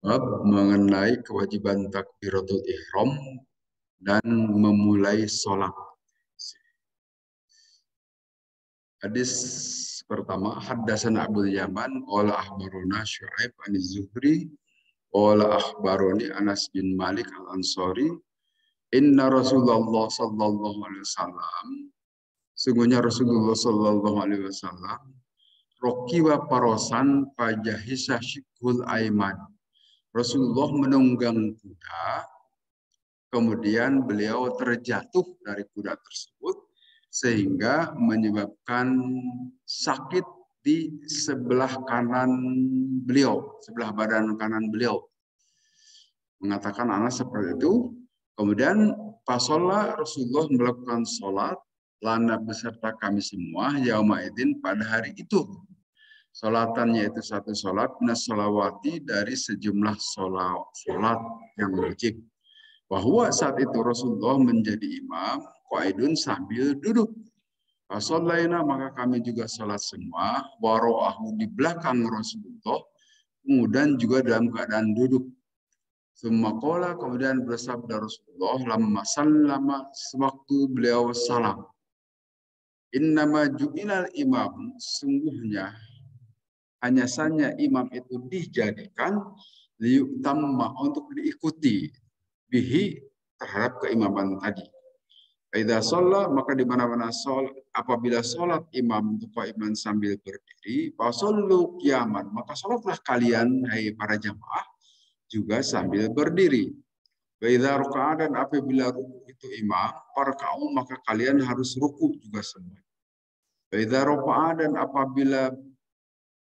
Bab mengenai kewajiban takbiratul ihram dan memulai sholat. Hadis pertama, haddatsana Abdul Yaman qala akhbarana Syu'aib an Zuhri qala akhbarani Anas bin Malik Al-Ansari inna Rasulullah sallallahu alaihi wasallam sungguhnya Rasulullah sallallahu alaihi wasallam rokiwa parosan pajahisa syikul aiman. Rasulullah menunggang kuda, kemudian beliau terjatuh dari kuda tersebut sehingga menyebabkan sakit di sebelah kanan beliau, sebelah badan kanan beliau. Mengatakan Anas seperti itu. Kemudian pasola Rasulullah melakukan sholat lana beserta kami semua yaumaidin pada hari itu. Sholatannya itu satu sholat nasolawati dari sejumlah sholat yang wajib. Bahwa saat itu Rasulullah menjadi imam, qaidun sambil duduk. Fasolaina maka kami juga sholat semua, waro'ahu di belakang Rasulullah, kemudian juga dalam keadaan duduk. Semua kola kemudian bersabda Rasulullah lama sallama sewaktu beliau salam. Innama ju'ilal imam, sungguhnya hanya saja imam itu dijadikan liyutamma untuk diikuti bihi terhadap keimaman tadi. Idza shalla maka di mana-mana sholat apabila sholat imam untuk imam sambil berdiri, fasallu qiyaman maka sholatlah kalian hai para jamaah juga sambil berdiri. Wa idza raka'a dan apabila ruku itu imam, farka'u maka kalian harus ruku juga semua. Wa idza raka'a dan apabila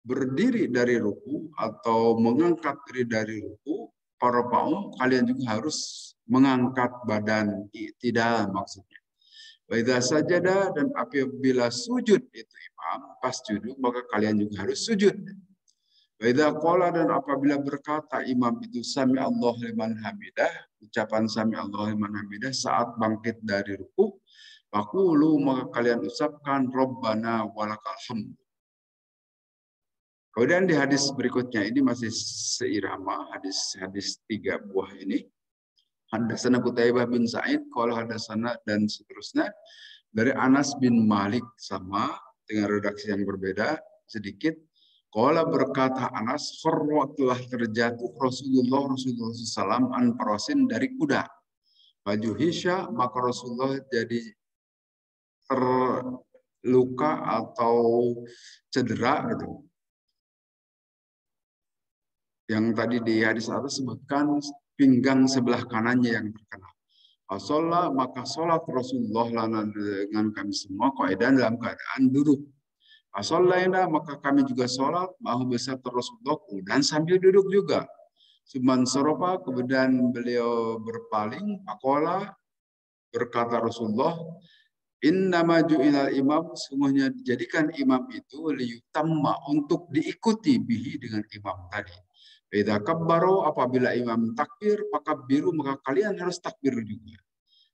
berdiri dari ruku atau mengangkat diri dari ruku, para paum kalian juga harus mengangkat badan tidak maksudnya. Wa idza sajada dan apabila sujud itu imam pas sujud maka kalian juga harus sujud. Wa idza qala dan apabila berkata imam itu sami Allah liman hamidah, ucapan sami Allah liman hamidah saat bangkit dari ruku, faqulu maka kalian ucapkan Rabbana walakal hamd. Kemudian di hadis berikutnya ini masih seirama hadis 3 buah ini. Hadatsana Qutaibah bin Sa'id, qala hadatsana dan seterusnya dari Anas bin Malik sama dengan redaksi yang berbeda sedikit. Qala berkata Anas, "Farwa telah terjatuh Rasulullah SAW an parasin dari kuda. Baju hisya maka Rasulullah jadi terluka atau cedera gitu. Yang tadi di hadis atas sebutkan pinggang sebelah kanannya yang terkena. Sholat maka sholat Rasulullah lana dengan kami semua qaidan dalam keadaan duduk. Sholaina maka kami juga sholat mahu beserta Rasulullah dan sambil duduk juga. Suman sorofa kemudian beliau berpaling. Pakola berkata Rasulullah, Innama ju'ilal imam sungguhnya dijadikan imam itu liyutamma untuk diikuti bihi dengan imam tadi. Idza kabbaro apabila imam takbir, fakabbiru maka kalian harus takbir juga.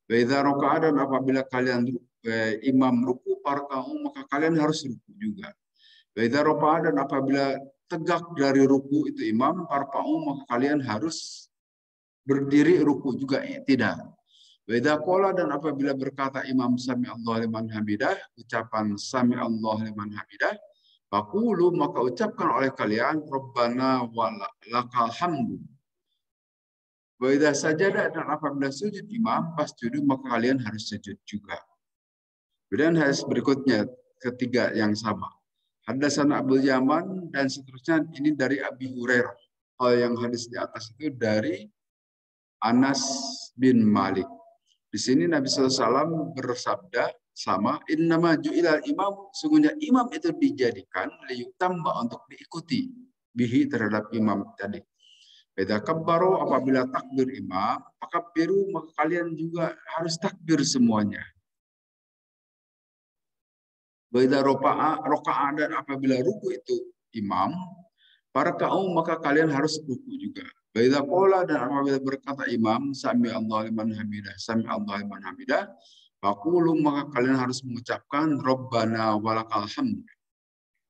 Wa idza raka'a dan apabila kalian imam ruku, farka'u maka kalian harus ruku juga. Wa idza raka'a dan apabila tegak dari ruku itu imam, farka'u maka kalian harus berdiri ruku juga tidak. Wa idza qala dan apabila berkata imam sami Allah liman hamidah, ucapan sami Allah liman hamidah, faqulu maka ucapkan oleh kalian Rabbana wa lakal hamdu. Wa idza sajada dan apabila sujud imam pas sujud maka kalian harus sujud juga. Kemudian hadis berikutnya ketiga yang sama. Hadatsana Abdul Yaman dan seterusnya ini dari Abi Hurairah. Yang hadis di atas itu dari Anas bin Malik. Di sini Nabi SAW bersabda sama innama ju'ilal imam sungguhnya imam itu dijadikan liyutamba untuk diikuti bihi terhadap imam tadi. Beda kabbaro apabila takbir imam, fakabbiru maka kalian juga harus takbir semuanya. Beda roka'a dan apabila ruku itu imam, para kaum maka kalian harus ruku juga. Beda qala dan apabila berkata imam sami Allah liman hamidah, sami Allah liman hamidah, faqulu maka kalian harus mengucapkan Rabbana walakal hamd.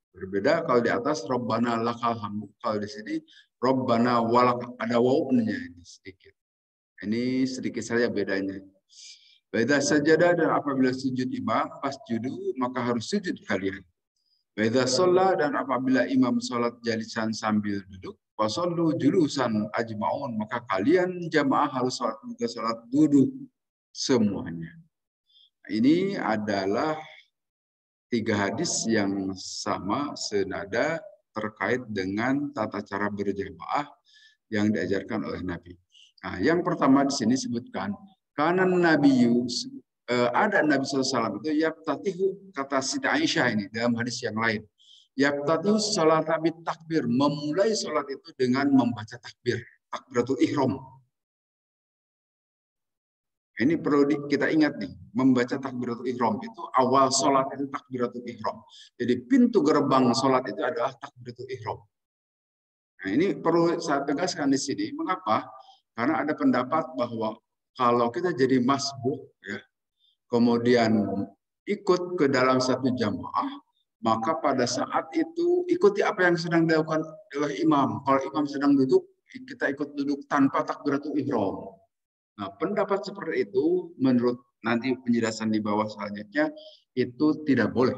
Berbeda kalau di atas Rabbana lakal hamdu. Kalau di sini Rabbana walak, ada wawunya ini sedikit. Ini sedikit saja bedanya. Beda sajadah, dan apabila sujud imam pas judu maka harus sujud kalian. Beda sholat, dan apabila imam sholat jalisan sambil duduk, wasallu julusan ajma'un, maka kalian jamaah harus sholat duduk semuanya. Ini adalah 3 hadis yang sama senada terkait dengan tata cara berjamaah yang diajarkan oleh Nabi. Nah, yang pertama di sini sebutkan karena Nabi ada Nabi SAW itu yabtatihu, kata Siti Aisyah ini dalam hadis yang lain. Yabtatihu salat Nabi takbir, memulai salat itu dengan membaca takbir, takbiratul ihram. Ini perlu kita ingat nih, membaca takbiratul ihram itu awal salat itu takbiratul ihram. Jadi pintu gerbang salat itu adalah takbiratul ihram. Nah, ini perlu saya tegaskan di sini. Mengapa? Karena ada pendapat bahwa kalau kita jadi masbuk, ya, kemudian ikut ke dalam satu jamaah, maka pada saat itu ikuti apa yang sedang dilakukan oleh imam. Kalau imam sedang duduk, kita ikut duduk tanpa takbiratul ihram. Nah, pendapat seperti itu menurut nanti penjelasan di bawah selanjutnya itu tidak boleh.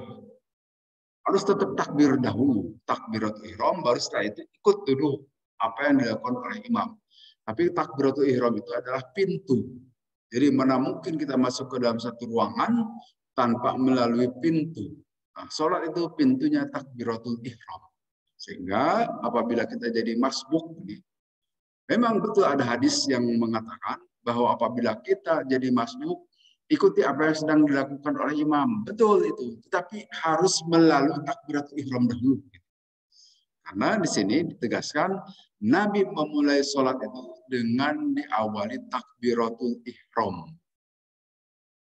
Harus tetap takbir dahulu, takbiratul ihram, baru setelah itu ikut dulu apa yang dilakukan oleh imam. Tapi takbiratul ihram itu adalah pintu. Jadi mana mungkin kita masuk ke dalam satu ruangan tanpa melalui pintu. Nah, sholat itu pintunya takbiratul ihram. Sehingga apabila kita jadi masbuk, memang betul ada hadis yang mengatakan bahwa apabila kita jadi masbuk, ikuti apa yang sedang dilakukan oleh imam. Betul itu. Tetapi harus melalui takbiratul ihram dahulu. Karena di sini ditegaskan, Nabi memulai sholat itu dengan diawali takbiratul ihram.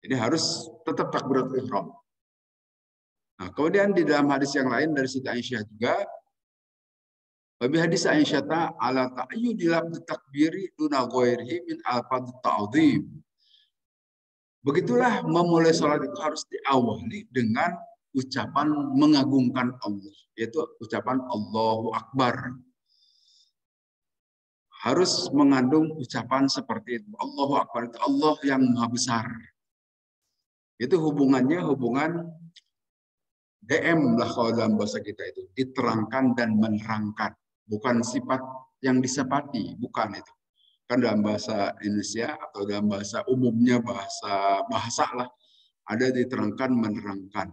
Jadi harus tetap takbiratul ihram. Nah, kemudian di dalam hadis yang lain dari Siti Aisyah juga, Babi hadis Aisyah ala ta'ayyudil abdi takbiri duna ghairihi min alfadz ta'dhim. Begitulah memulai sholat itu harus diawali dengan ucapan mengagungkan Allah, yaitu ucapan Allahu Akbar. Harus mengandung ucapan seperti itu. Allahu Akbar itu Allah yang Maha Besar. Itu hubungannya hubungan DM lah kalau dalam bahasa kita itu. Diterangkan dan menerangkan. Bukan sifat yang disepati, bukan itu. Kan dalam bahasa Indonesia atau dalam bahasa umumnya bahasa lah ada diterangkan menerangkan.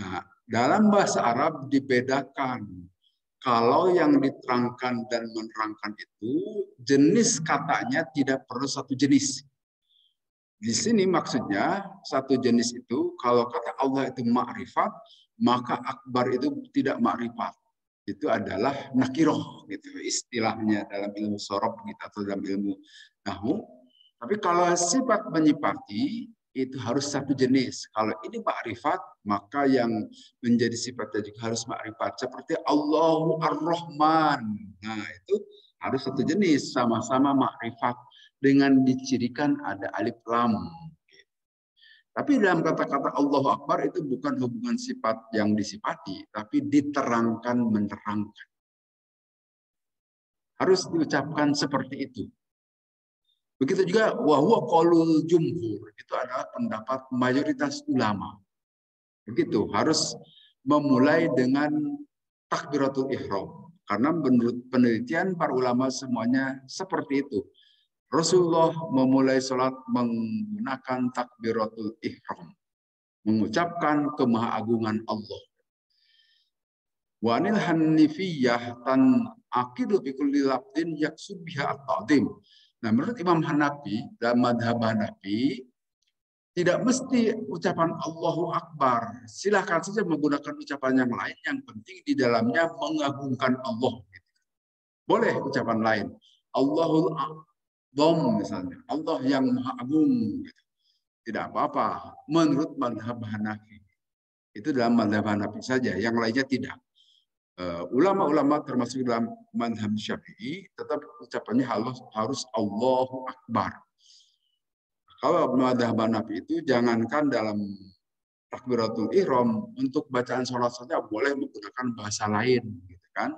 Nah, dalam bahasa Arab dibedakan. Kalau yang diterangkan dan menerangkan itu jenis katanya tidak perlu satu jenis. Di sini maksudnya satu jenis itu kalau kata Allah itu ma'rifat, maka akbar itu tidak ma'rifat. Itu adalah nakiroh gitu istilahnya dalam ilmu sorob gitu, atau dalam ilmu nahwu. Tapi kalau sifat menyifati itu harus satu jenis. Kalau ini ma'rifat, maka yang menjadi sifatnya juga harus ma'rifat. Seperti Allahu Ar-Rahman. Nah, itu harus satu jenis, sama-sama ma'rifat dengan dicirikan ada alif lam. Tapi dalam kata-kata Allahu Akbar itu bukan hubungan sifat yang disifati, tapi diterangkan, menerangkan. Harus diucapkan seperti itu. Begitu juga wahwa qaulul jumhur, itu adalah pendapat mayoritas ulama. Begitu, harus memulai dengan takbiratul ihram. Karena menurut penelitian para ulama semuanya seperti itu. Rasulullah memulai sholat menggunakan takbiratul ihram, mengucapkan kemahagungan Allah. Wanil hanifiyah tan akidu bi kulli lafdin yaksub biha at-ta'dhim. Nah, menurut Imam Hanafi dalam madhab Hanafi tidak mesti ucapan Allahu Akbar. Silakan saja menggunakan ucapan yang lain, yang penting di dalamnya mengagungkan Allah. Boleh ucapan lain. Allahul Dom misalnya, Allah yang Maha Agung, tidak apa-apa menurut madhab Hanafi. Itu dalam madhab Hanafi saja, yang lainnya tidak. Ulama-ulama termasuk dalam madhab Syafi'i tetap ucapannya harus Allahu Akbar. Kalau madhab Hanafi itu jangankan dalam takbiratul ihram untuk bacaan sholat saja boleh menggunakan bahasa lain, gitu kan?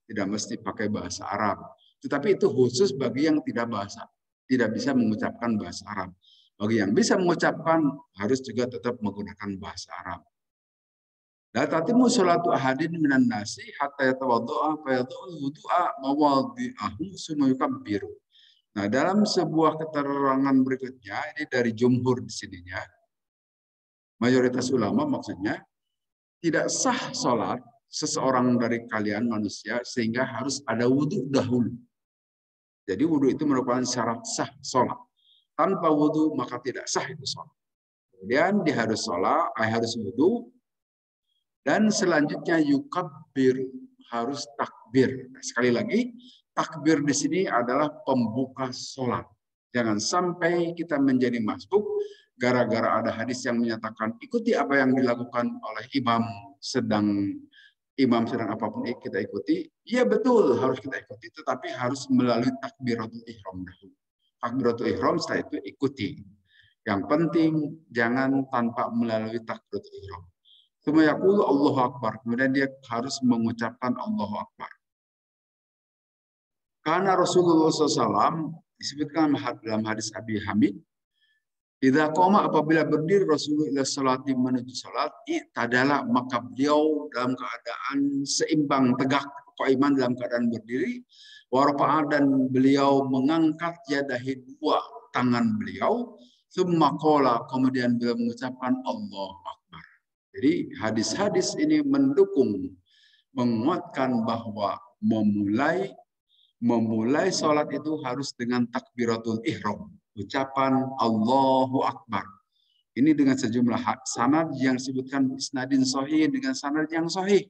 Tidak mesti pakai bahasa Arab. Tetapi itu khusus bagi yang tidak bisa mengucapkan bahasa Arab. Bagi yang bisa mengucapkan harus juga tetap menggunakan bahasa Arab. La tatimu sholatu ahadin minan nasi hatta yatawaddo'a fa yadha'u wudu'a mawadhi'ahu summa yukabbiru. Nah, dalam sebuah keterangan berikutnya, ini dari jumhur di sininya, mayoritas ulama maksudnya, tidak sah sholat seseorang dari kalian manusia sehingga harus ada wudhu dahulu. Jadi wudhu itu merupakan syarat sah sholat. Tanpa wudhu maka tidak sah itu sholat. Kemudian dia harus sholat, harus wudhu, dan selanjutnya yukabbir, harus takbir. Nah, sekali lagi, takbir di sini adalah pembuka sholat. Jangan sampai kita menjadi masbuk gara-gara ada hadis yang menyatakan ikuti apa yang dilakukan oleh imam sedang apapun kita ikuti. Iya betul harus kita ikuti, tetapi harus melalui takbiratul ihram dahulu. Takbiratul ihram setelah itu ikuti. Yang penting jangan tanpa melalui takbiratul ihram. Kemudian Allahu Akbar. Kemudian dia harus mengucapkan Allahu Akbar. Karena Rasulullah SAW disebutkan dalam hadis Abi Hamid, idza qoma, apabila berdiri Rasulullah SAW menuju salat, i'tadala, maka beliau dalam keadaan seimbang, tegak, qaiman dalam keadaan berdiri, wa rafa'a, dan beliau mengangkat yadahi, dua tangan beliau, tsumma qala, kemudian beliau mengucapkan Allahu Akbar. Jadi hadis-hadis ini mendukung, menguatkan bahwa memulai sholat itu harus dengan takbiratul ihram, ucapan Allahu Akbar. Ini dengan sejumlah sanad yang disebutkan isnadin sahih, dengan sanad yang sahih.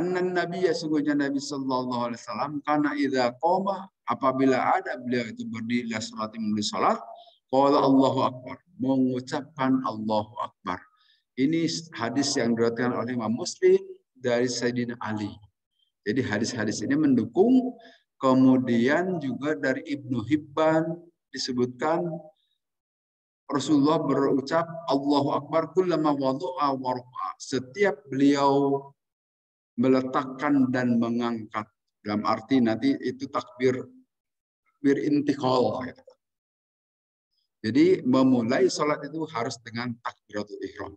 Annan Nabi, sesungguhnya Nabi sallallahu alaihi wasallam, karena idza qoma, apabila ada beliau itu berdiri di salat, menulis salat, qala Allahu Akbar, mengucapkan Allahu Akbar. Ini hadis yang diriwayatkan oleh Imam Muslim dari Sayyidina Ali. Jadi hadis-hadis ini mendukung. Kemudian juga dari Ibnu Hibban disebutkan Rasulullah berucap Allahu Akbar kullama wadu'a wa rafa'a, setiap beliau meletakkan dan mengangkat. Dalam arti nanti itu takbir intiqal. Jadi memulai sholat itu harus dengan takbiratul ihram.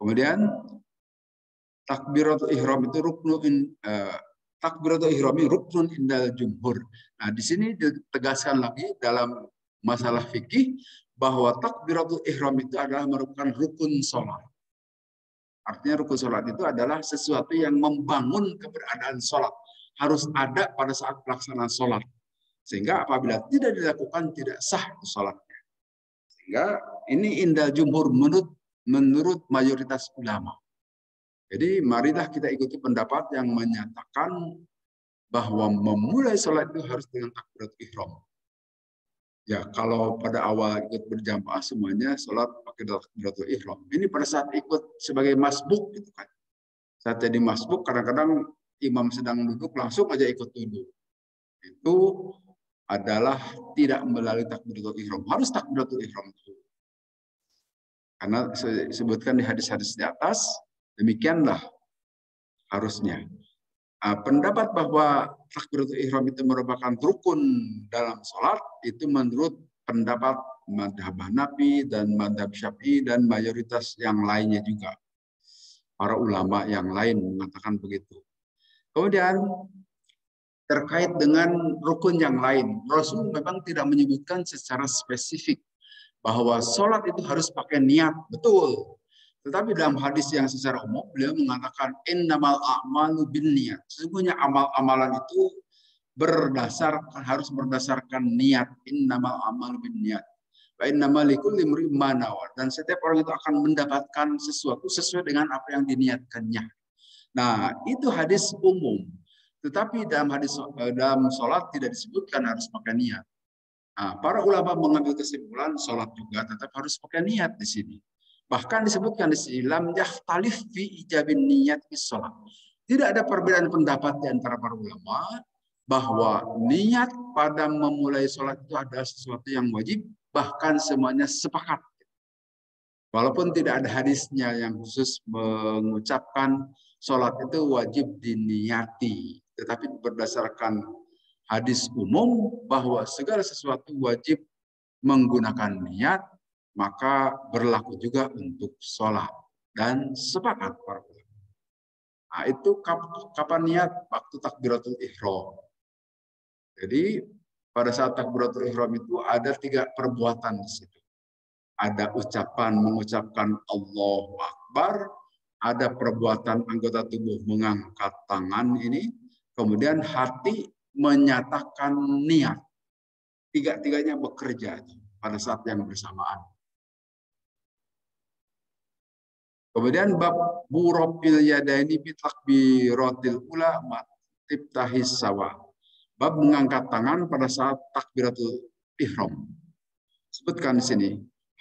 Kemudian takbiratul ihram itu takbiratul ihram ruknun indal jumhur. Nah, di sini ditegaskan lagi dalam masalah fikih bahwa takbiratul ihram itu adalah merupakan rukun sholat. Artinya rukun sholat itu adalah sesuatu yang membangun keberadaan sholat. Harus ada pada saat pelaksanaan sholat. Sehingga apabila tidak dilakukan tidak sah sholatnya. Sehingga ini indal jumhur menurut mayoritas ulama. Jadi marilah kita ikuti pendapat yang menyatakan bahwa memulai sholat itu harus dengan takbiratul ihram. Ya, kalau pada awal ikut berjamaah semuanya sholat pakai takbiratul ihram. Ini pada saat ikut sebagai masbuk gitu kan. Saat jadi masbuk kadang-kadang imam sedang duduk langsung aja ikut duduk. Itu adalah tidak melalui takbiratul ihram. Harus takbiratul ihram dulu. Karena disebutkan di hadis-hadis di atas, demikianlah harusnya. Pendapat bahwa takbiratul ihram itu merupakan rukun dalam sholat, itu menurut pendapat madhab Hanafi dan madhab Syafi'i dan mayoritas yang lainnya juga. Para ulama yang lain mengatakan begitu. Kemudian terkait dengan rukun yang lain, Rasul memang tidak menyebutkan secara spesifik bahwa sholat itu harus pakai niat, betul. Tetapi dalam hadis yang secara umum beliau mengatakan innamal a'malu binniyat. Sesungguhnya amal-amalan itu harus berdasarkan niat. Innamal a'malu binniyat. Wa innamal likulli imri'in ma nawa. Dan setiap orang itu akan mendapatkan sesuatu sesuai dengan apa yang diniatkannya. Nah, itu hadis umum. Tetapi dalam sholat tidak disebutkan harus pakai niat. Nah, para ulama mengambil kesimpulan sholat juga tetap harus pakai niat di sini. Bahkan disebutkan di sini lam yahtalif fi ijabin niat bis sholat. Tidak ada perbedaan pendapat di antara para ulama bahwa niat pada memulai sholat itu adalah sesuatu yang wajib bahkan semuanya sepakat. Walaupun tidak ada hadisnya yang khusus mengucapkan sholat itu wajib diniati. Tetapi berdasarkan hadis umum bahwa segala sesuatu wajib menggunakan niat, maka berlaku juga untuk sholat. Dan sepakat para ulama. Nah, itu kapan niat? Waktu takbiratul ihram. Jadi pada saat takbiratul ihram itu ada 3 perbuatan di situ. Ada ucapan mengucapkan Allahu Akbar, ada perbuatan anggota tubuh mengangkat tangan ini, kemudian hati menyatakan niat. Tiga-tiganya bekerja pada saat yang bersamaan. Kemudian bab burofil yadaini bi takbiratil ula tiftahis sawa. Bab mengangkat tangan pada saat takbiratul ihram. Sebutkan di sini.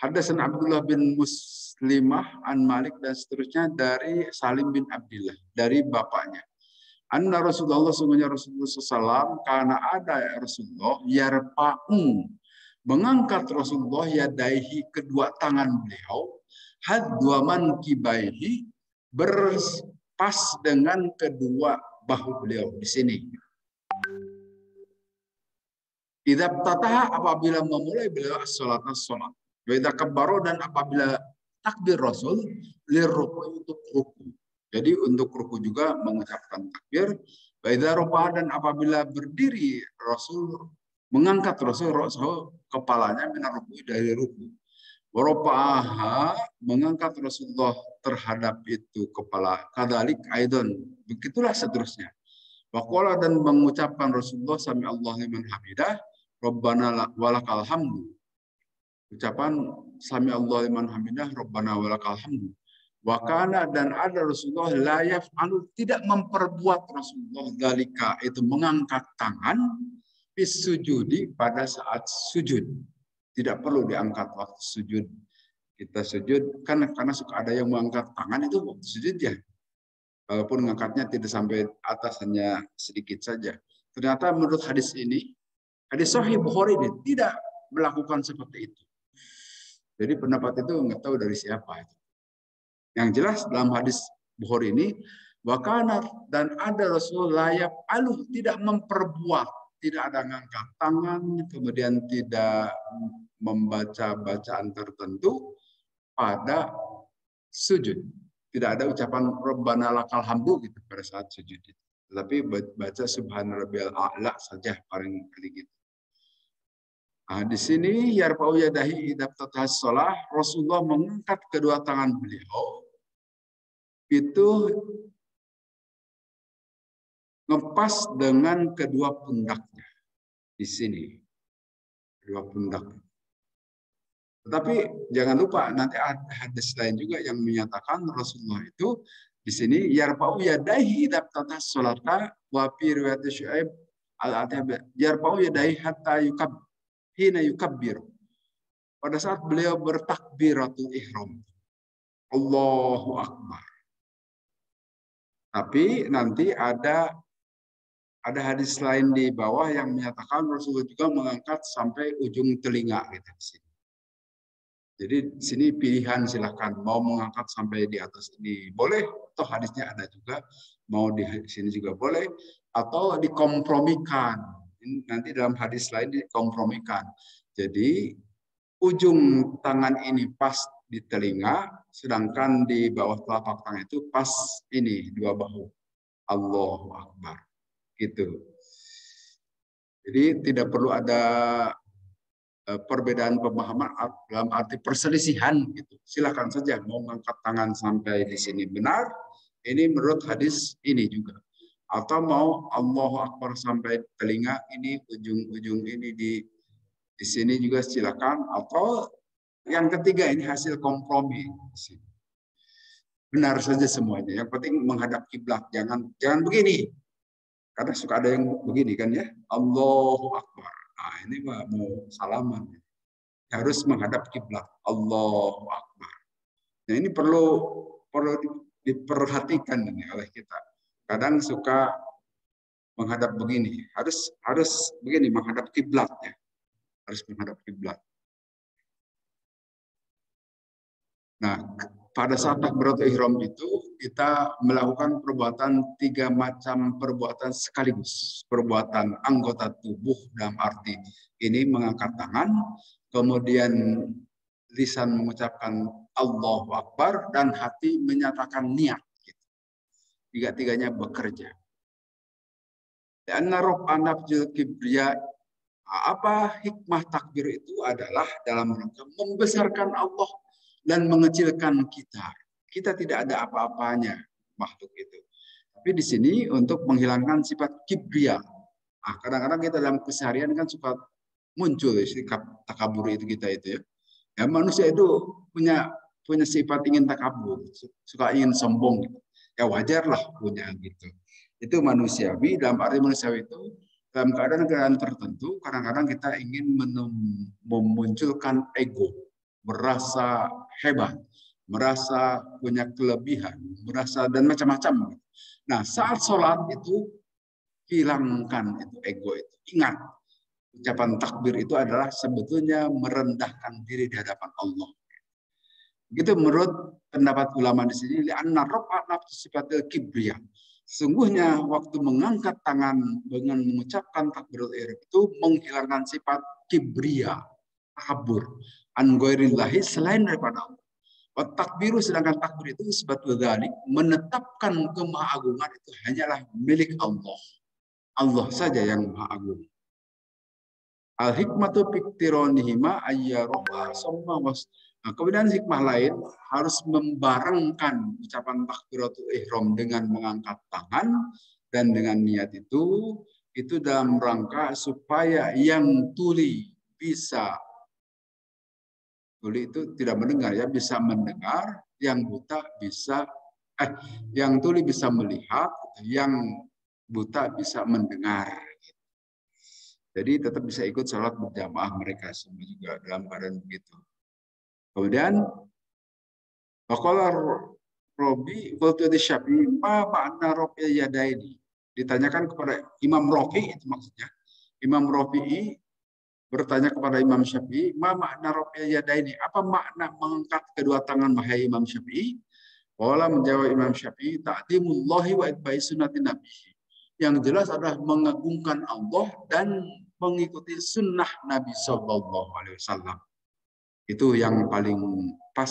Hadasan Abdullah bin Muslimah an Malik dan seterusnya dari Salim bin Abdullah dari bapaknya. Anna Rasulullah sungguhnya Rasulullah SAW karena ada ya Rasulullah yarfa'u mengangkat Rasulullah yadaihi kedua tangan beliau hadwaman kibaihi berpas dengan kedua bahu beliau di sini. Idza tataha apabila memulai beliau as-salat. Wa kabbaro dan apabila takbir Rasul lirruku untuk ruku. Jadi untuk ruku juga mengucapkan takbir. Wa idza rafa'a dan apabila berdiri Rasul mengangkat Rasul kepalanya minar ruku dari ruku. Wa rafa'aha mengangkat Rasulullah terhadap itu kepala kadzalik aidan. Begitulah seterusnya. Waqala dan mengucapkan Rasulullah sami Allah liman hamidah Rabbana walakal hamdu. Ucapan sami Allah liman hamidah Rabbana walakal hamdu. Wa kana dan ada Rasulullah la yaf'alu tidak memperbuat Rasulullah dalika itu mengangkat tangan bis sujudi pada saat sujud. Tidak perlu diangkat waktu sujud. Kita sujud karena suka ada yang mengangkat tangan itu waktu sujud ya. Walaupun mengangkatnya tidak sampai atas hanya sedikit saja. Ternyata menurut hadis ini hadis Sahih Bukhari ini tidak melakukan seperti itu. Jadi pendapat itu nggak tahu dari siapa itu. Yang jelas dalam hadis Bukhari ini wakana dan ada Rasulullah aluh tidak memperbuat, tidak ada ngangkat tangan, kemudian tidak membaca bacaan tertentu pada sujud. Tidak ada ucapan Rabbana lakal hamdu gitu pada saat sujud itu. Tetapi baca Subhana rabbiyal a'la saja paling kali gitu. Nah, di sini yarfa'u yadahi idza tatahas shalah, Rasulullah mengangkat kedua tangan beliau itu ngepas dengan kedua pundaknya di sini. Kedua pundak. Tetapi jangan lupa nanti ada hadis lain juga yang menyatakan Rasulullah itu di sini yarfa'u yadahi idza tatahas shalata wa fi riwayat Syu'aib al-Atiyah yarfa'u yadahi hatta hina yukabbir. Pada saat beliau bertakbiratul ihram. Allahu Akbar. Tapi nanti ada hadis lain di bawah yang menyatakan Rasulullah juga mengangkat sampai ujung telinga gitu di sini. Jadi di sini pilihan silahkan mau mengangkat sampai di atas ini boleh, atau hadisnya ada juga mau di sini juga boleh, atau dikompromikan. Nanti dalam hadis lain dikompromikan. Jadi ujung tangan ini pas di telinga, sedangkan di bawah telapak tangan itu pas ini dua bahu. Allahu Akbar. Gitu. Jadi tidak perlu ada perbedaan pemahaman dalam arti perselisihan gitu. Silakan saja mau mengangkat tangan sampai di sini benar. Ini menurut hadis ini juga. Atau mau Allahu Akbar sampai telinga ini ujung-ujung ini di sini juga silakan. Atau yang ketiga ini hasil kompromi. Benar saja semuanya. Yang penting menghadap kiblat. Jangan begini. Karena suka ada yang begini kan ya. Allahu Akbar. Nah, ini mau salaman. Harus menghadap kiblat. Allahu Akbar. Nah, ini perlu diperhatikan ini oleh kita. Kadang suka menghadap begini. Harus begini menghadap kiblatnya. Harus menghadap kiblat. Nah, pada saat takbiratul ihram itu kita melakukan perbuatan 3 macam perbuatan sekaligus. Perbuatan anggota tubuh dalam arti ini mengangkat tangan, kemudian lisan mengucapkan Allahu Akbar dan hati menyatakan niat. Tiga-tiganya bekerja. Dan narob anafjil kibriya. Apa hikmah takbir itu adalah dalam rangka membesarkan Allah dan mengecilkan kita. Kita tidak ada apa-apanya makhluk itu. Tapi di sini untuk menghilangkan sifat kibriya. Nah, kadang-kadang kita dalam keseharian kan suka muncul sikap takabur itu kita itu ya. Ya manusia itu punya sifat ingin takabur, suka ingin sombong gitu. Ya wajar lah punya gitu. Itu manusiawi, dalam arti manusiawi itu dalam keadaan-keadaan tertentu kadang-kadang kita ingin memunculkan ego, merasa hebat, merasa punya kelebihan, merasa dan macam-macam. Nah, saat sholat itu hilangkan itu ego itu. Ingat, ucapan takbir itu adalah sebetulnya merendahkan diri di hadapan Allah. Begitu menurut pendapat ulama di sini, li'anna raf'a nafsu sifatil kibriyah. Sungguhnya waktu mengangkat tangan dengan mengucapkan takbiratul ihram itu menghilangkan sifat kibriya, takabur, an ghairillahi selain daripada Allah. Takbiru sedangkan takbir itu sebatul dzalik menetapkan kemahagungan itu hanyalah milik Allah. Allah saja yang maha agung. Al hikmatu piktironihima ayyaroha somma was. Nah, kemudian hikmah lain harus membarengkan ucapan takbiratul ihram dengan mengangkat tangan dan dengan niat itu dalam rangka supaya yang tuli bisa, tuli itu tidak mendengar ya, bisa mendengar, yang buta bisa yang tuli bisa melihat, yang buta bisa mendengar. Jadi tetap bisa ikut sholat berjamaah mereka semua juga dalam keadaan begitu. Kemudian Waqala Robi qultu Syafi'i ma makna rafi'il yadaini. Ditanyakan kepada Imam Rafi'i itu maksudnya. Imam Rafi'i bertanya kepada Imam Syafi'i, ma makna rafi'il yadaini? Apa makna mengangkat kedua tangan wahai Imam Syafi'i? Qala menjawab Imam Syafi'i, ta'zimullahi wa itba'i sunnati nabihi. Yang jelas adalah mengagungkan Allah dan mengikuti sunnah Nabi Sallallahu Alaihi Wasallam. Itu yang paling pas.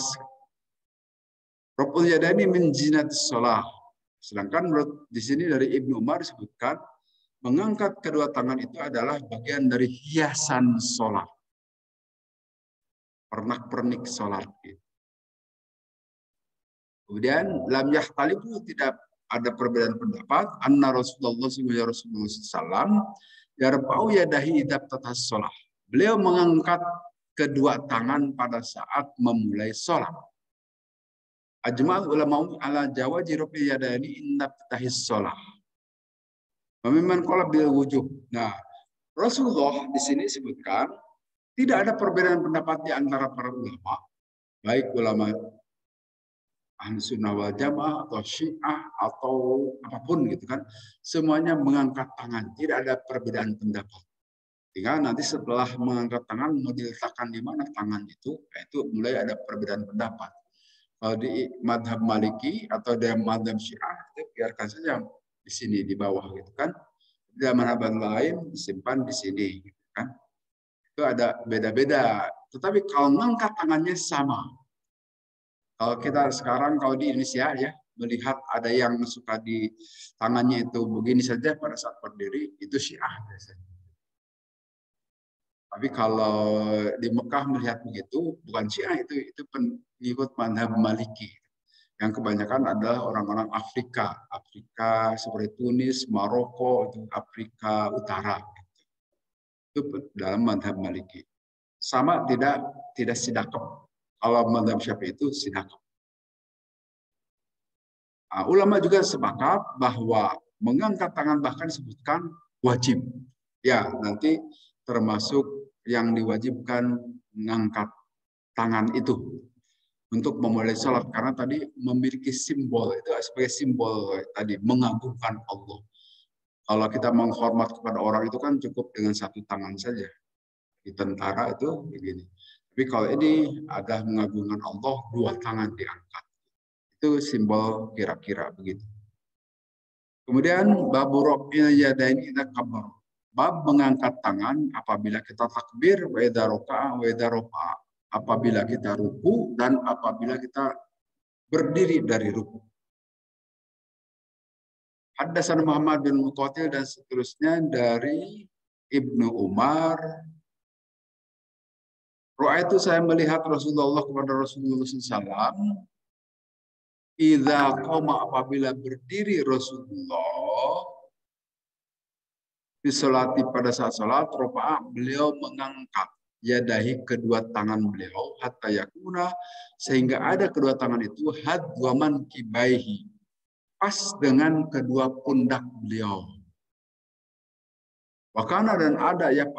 Raf'ul yadaini min zinatis shalah. Sedangkan menurut di sini dari Ibnu Umar disebutkan mengangkat kedua tangan itu adalah bagian dari hiasan sholat. Pernak-pernik sholat. Kemudian lam yahtalifu, tidak ada perbedaan pendapat. Anna Rasulullah SAW yarfa'u yadahi idza tatas shalah. Beliau mengangkat kedua tangan pada saat memulai sholat. Ajma'ul ulama ala jawazi rafi'il yadaini inda iftitahis shalah. Memang qala bil wujuh. Nah, Rasulullah di sini sebutkan tidak ada perbedaan pendapat di antara para ulama, baik ulama ahli sunnah wal jamaah atau syiah atau apapun gitu kan, semuanya mengangkat tangan, tidak ada perbedaan pendapat. Tinggal nanti setelah mengangkat tangan mau diletakkan di mana tangan itu mulai ada perbedaan pendapat. Kalau di madhab Maliki atau di madhab Syiah itu biarkan saja di sini di bawah gitu kan. Di madhab lain disimpan di sini gitu kan. Itu ada beda-beda. Tetapi kalau mengangkat tangannya sama. Kalau kita sekarang kalau di Indonesia ya melihat ada yang suka di tangannya itu begini saja pada saat berdiri, itu Syiah biasanya. Tapi kalau di Mekah melihat begitu, bukan Syiah, itu pengikut mazhab Maliki. Yang kebanyakan adalah orang-orang Afrika seperti Tunis, Maroko, itu Afrika Utara. Itu dalam mazhab Maliki. Sama tidak sidaqah. Kalau mazhab Syafi'i itu sidaqah. Nah, ulama juga sepakat bahwa mengangkat tangan bahkan disebutkan wajib. Ya, nanti termasuk yang diwajibkan mengangkat tangan itu untuk memulai sholat karena tadi memiliki simbol itu sebagai simbol tadi mengagungkan Allah. Kalau kita menghormat kepada orang itu kan cukup dengan satu tangan saja. Di tentara itu begini. Tapi kalau ini ada mengagungkan Allah, dua tangan diangkat. Itu simbol kira-kira begitu. Kemudian babu raf'il yadaini idza kabbar. Bab mengangkat tangan apabila kita takbir, wa idza raka'a wa idza rafa'a. Apabila kita ruku dan apabila kita berdiri dari ruku. Haddatsana Muhammad bin Muqatil dan seterusnya dari Ibnu Umar. Itu saya melihat Rasulullah kepada Rasulullah SAW. Idza qama apabila berdiri Rasulullah disolati pada saat salat, rofa'a beliau mengangkat yadahi kedua tangan beliau hatta yakuna sehingga ada kedua tangan itu hadwaman kibaihi pas dengan kedua pundak beliau. Wakana dan ada yang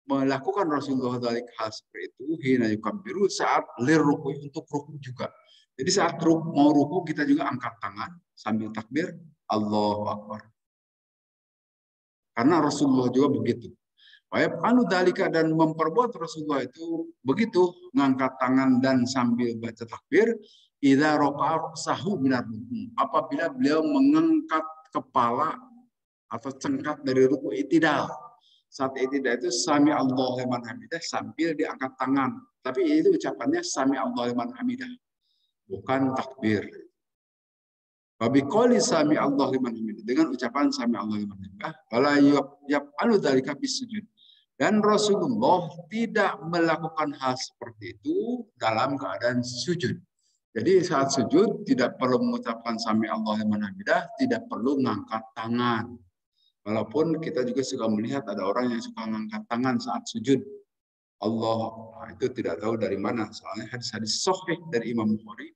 melakukan Rasulullah dari hal seperti itu hina yukabbiru saat liruku untuk ruku juga. Jadi saat mau ruku kita juga angkat tangan sambil takbir Allahu Akbar. Karena Rasulullah juga begitu. Anu dalika dan memperbuat Rasulullah itu begitu mengangkat tangan dan sambil baca takbir idza rafa'a sahu minar ruku. Apabila beliau mengangkat kepala atau cengkat dari ruku itidal. Saat itidal itu sami Allahu liman hamidah sambil diangkat tangan. Tapi itu ucapannya sami Allahu liman hamidah. Bukan takbir. Babi qali sami Allah liman hamidah dengan ucapan sami Allah liman hamidah wala yaf'alu dzalika bisujud. Dan Rasulullah tidak melakukan hal seperti itu dalam keadaan sujud. Jadi saat sujud tidak perlu mengucapkan sami Allah liman hamidah, tidak perlu mengangkat tangan. Walaupun kita juga suka melihat ada orang yang suka mengangkat tangan saat sujud. Allah itu tidak tahu dari mana. Soalnya hadis-hadis sahih dari Imam Bukhari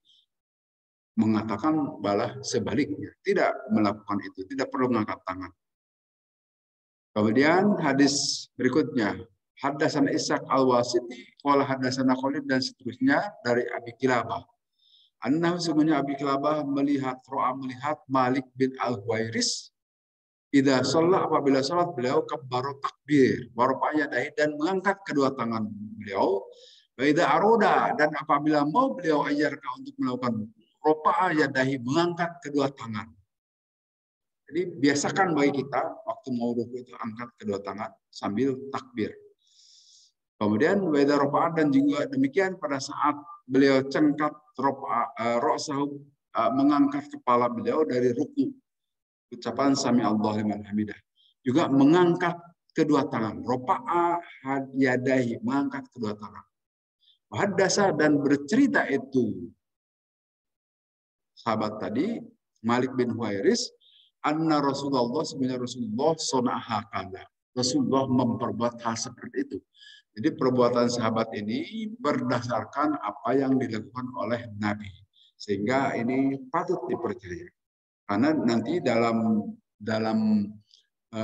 mengatakan balah sebaliknya, tidak melakukan itu, tidak perlu mengangkat tangan. Kemudian hadis berikutnya, haddatsana Ishaq al-Wasiti, qala haddatsana Khalid dan seterusnya dari Abi Kilabah. Annahu sebenarnya Abi Kilabah melihat Malik bin Al-Huwairis idza shalla apabila salat beliau kabbaro takbir, wa rafa'a yadayhi dan mengangkat kedua tangan beliau. Wa idza aroda dan apabila mau beliau ajarkan untuk melakukan ropa'a yadahi mengangkat kedua tangan. Jadi biasakan bagi kita waktu mau ruku itu angkat kedua tangan sambil takbir. Kemudian weda ropa'a dan juga demikian pada saat beliau cengkat ro'sahu mengangkat kepala beliau dari ruku. Ucapan sami Allah liman hamidah. Juga mengangkat kedua tangan. Ropa'a yadahi mengangkat kedua tangan. Haddasa dan bercerita itu sahabat tadi Malik bin Huwairis anna Rasulullah sebenarnya Rasulullah sonahakala. Rasulullah memperbuat hal seperti itu. Jadi perbuatan sahabat ini berdasarkan apa yang dilakukan oleh Nabi. Sehingga ini patut dipercaya. Karena nanti dalam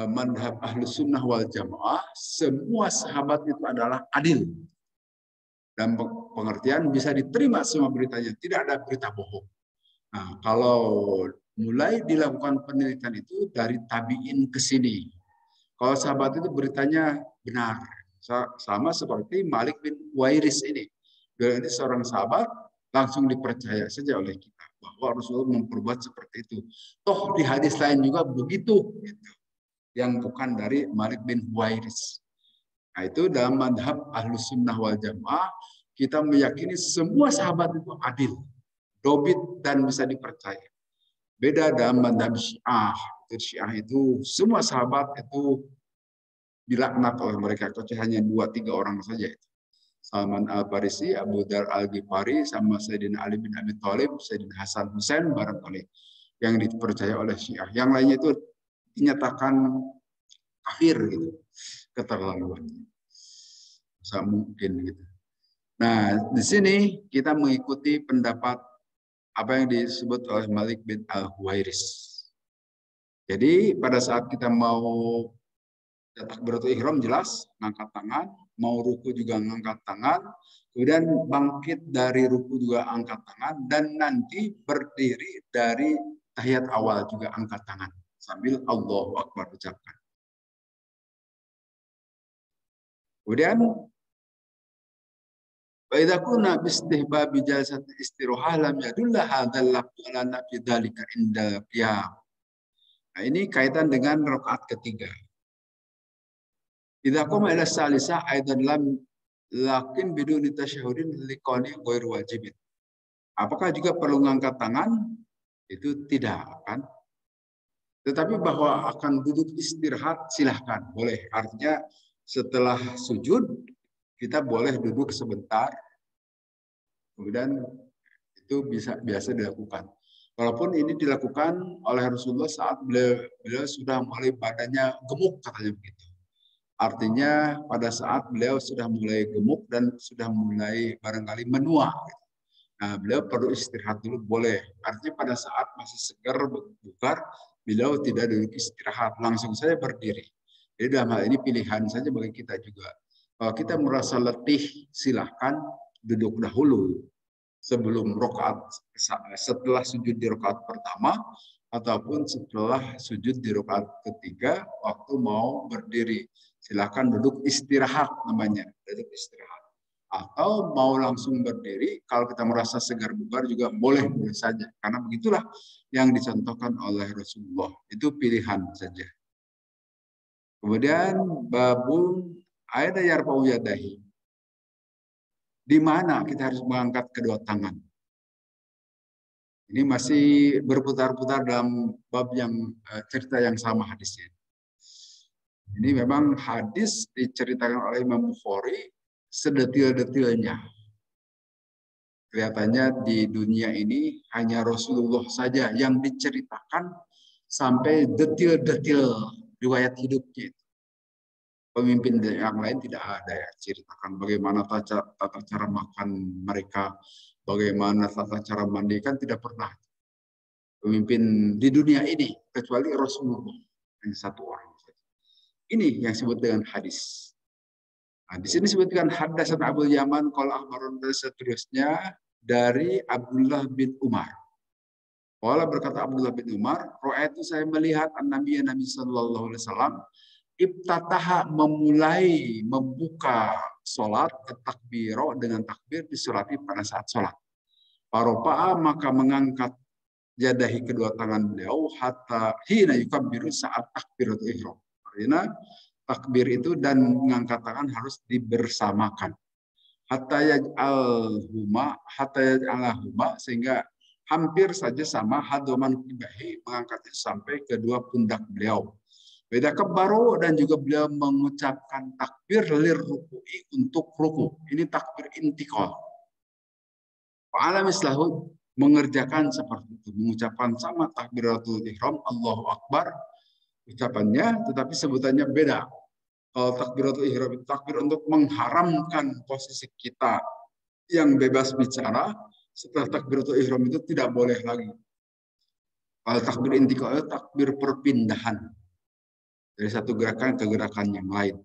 madhab Ahlus Sunnah wal Jamaah semua sahabat itu adalah adil. Dan pengertian bisa diterima semua beritanya, tidak ada berita bohong. Nah, kalau mulai dilakukan penelitian itu dari tabi'in ke sini. Kalau sahabat itu beritanya benar. Sama seperti Malik bin Huwairis ini. Dia ini seorang sahabat, langsung dipercaya saja oleh kita. Bahwa Rasulullah memperbuat seperti itu. Toh di hadis lain juga begitu. Gitu. Yang bukan dari Malik bin Huwairis. Nah, itu dalam madhab Ahlus Sunnah wal Jamaah, kita meyakini semua sahabat itu adil. Dobit dan bisa dipercaya. Beda dalam madhab Syiah. Syiah itu semua sahabat itu dilaknat oleh mereka. Kecuali hanya 2-3 orang saja. Salman Al-Farisi, Abu Dar Al-Ghifari, sama Sayyidina Ali bin Abi Thalib, Sayyidina Hasan Hussein, barangkali yang dipercaya oleh Syiah. Yang lainnya itu dinyatakan kafir gitu. Keterlaluan. Bisa mungkin gitu. Nah, di sini kita mengikuti pendapat apa yang disebut oleh Malik bin Al-Huwairis. Jadi pada saat kita mau takbiratul ihram jelas ngangkat tangan, mau ruku juga ngangkat tangan, kemudian bangkit dari ruku juga angkat tangan, dan nanti berdiri dari tahiyat awal juga angkat tangan sambil Allahu Akbar ucapkan. Kemudian Wa idza kunna bi istihbabi jalsati istirahah lam yadulla hadzal lafzu ala nafi dzalika inda qiyam. Nah, ini kaitan dengan rakaat ketiga. Idza qama ila salisa aidan lam lakin biduni tasyahudin liqani ghair wajibin. Apakah juga perlu mengangkat tangan? Itu tidak kan. Tetapi bahwa akan duduk istirahat silahkan, boleh. Artinya setelah sujud kita boleh duduk sebentar, kemudian itu biasa dilakukan. Walaupun ini dilakukan oleh Rasulullah saat beliau sudah mulai badannya gemuk katanya begitu. Artinya pada saat beliau sudah mulai gemuk dan sudah mulai barangkali menua. Nah, beliau perlu istirahat dulu, boleh. Artinya pada saat masih segar, bugar, beliau tidak duduk istirahat, langsung saja berdiri. Jadi dalam hal ini pilihan saja bagi kita juga. Kalau kita merasa letih, silahkan duduk dahulu sebelum rakaat, setelah sujud di rakaat pertama, ataupun setelah sujud di rakaat ketiga, waktu mau berdiri. Silahkan duduk istirahat namanya, duduk istirahat. Atau mau langsung berdiri, kalau kita merasa segar bugar juga boleh saja. Karena begitulah yang dicontohkan oleh Rasulullah. Itu pilihan saja. Kemudian babun ayat yarfa'u yadahi. Di mana kita harus mengangkat kedua tangan? Ini masih berputar-putar dalam bab yang cerita yang sama hadisnya. Ini memang hadis diceritakan oleh Imam Bukhari sedetil-detilnya. Kelihatannya di dunia ini hanya Rasulullah saja yang diceritakan sampai detil-detil riwayat hidupnya. Pemimpin yang lain tidak ada ya, ceritakan bagaimana tata cara makan mereka, bagaimana tata cara mandi, kan tidak pernah. Pemimpin di dunia ini kecuali Rasulullah hanya satu orang. Ini yang disebut dengan hadis. Nah, di sini disebutkan haddatsan Abdul Yaman qala akhbarana dan seterusnya dari Abdullah bin Umar. Qala berkata Abdullah bin Umar, ra'aitu saya melihat Nabi sallallahu alaihi wasallam ibtataha memulai membuka salat takbiro dengan takbir disolati pada saat salat. Paropa'a maka mengangkat jadahi kedua tangan beliau hatta hina yukabbiru saat takbiratul ihram. Artinya takbir itu dan mengangkat tangan harus dibersamakan. Hatta yaj'alahuma sehingga hampir saja sama hadoman kibahi mengangkatnya sampai kedua pundak beliau. Beda kebaro dan juga beliau mengucapkan takbir lir ruku'i untuk ruku. Ini takbir intikal. Fa'alam islahu mengerjakan seperti itu, mengucapkan sama takbiratul ihram Allahu Akbar ucapannya, tetapi sebutannya beda. Kalau takbiratul ihram itu takbir untuk mengharamkan posisi kita yang bebas bicara, setelah takbiratul ihram itu tidak boleh lagi. Kalau takbir intikal itu takbir perpindahan dari satu gerakan ke gerakan yang lain.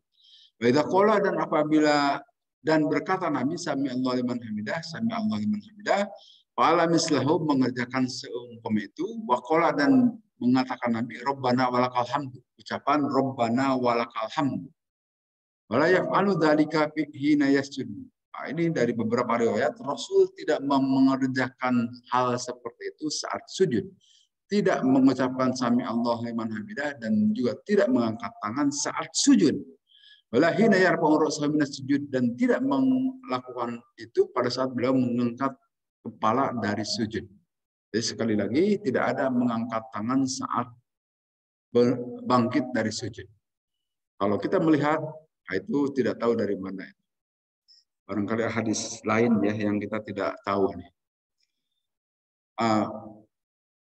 Baida qala dan apabila dan berkata Nabi sami Allahu liman hamidah, sami Allahu liman hamidah, fa'ala mislahu mengerjakan seumpama itu, wa qala dan mengatakan Nabi Rabbana walakal hamdu, ucapan Rabbana walakal hamdu. Wala yaf'alu dzalika hina yasjud. Nah, ini dari beberapa riwayat Rasul tidak mengerjakan hal seperti itu saat sujud. Tidak mengucapkan sami Allah liman hamidah dan juga tidak mengangkat tangan saat sujud. Walahina yarfa'u ra'sahu minas sujud dan tidak melakukan itu pada saat beliau mengangkat kepala dari sujud. Jadi sekali lagi tidak ada mengangkat tangan saat bangkit dari sujud. Kalau kita melihat itu tidak tahu dari mana. Barangkali hadis lain ya yang kita tidak tahu nih.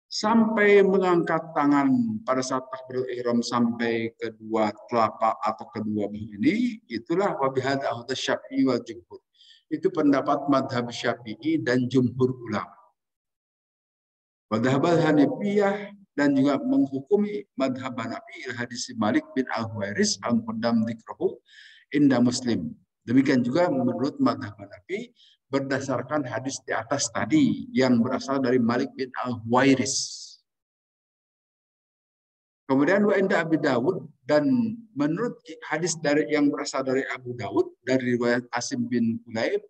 Sampai mengangkat tangan pada saat takbiratul ihram sampai kedua telapak atau kedua bahu ini, itulah wabihada ahli Syafi'i wal jumhur. Itu pendapat madhab Syafi'i dan jumhur ulama. Madhab Hanifiyah dan juga menghukumi madhab Hanafi hadis Malik bin Al-Huwairis al-Muqaddam dzikrahu inda Muslim. Demikian juga menurut madhab Hanafi berdasarkan hadis di atas tadi yang berasal dari Malik bin Al-Huwairis. Kemudian wa inda Abi Dawud dan menurut hadis dari yang berasal dari Abu Dawud dari riwayat Asim bin Kulaib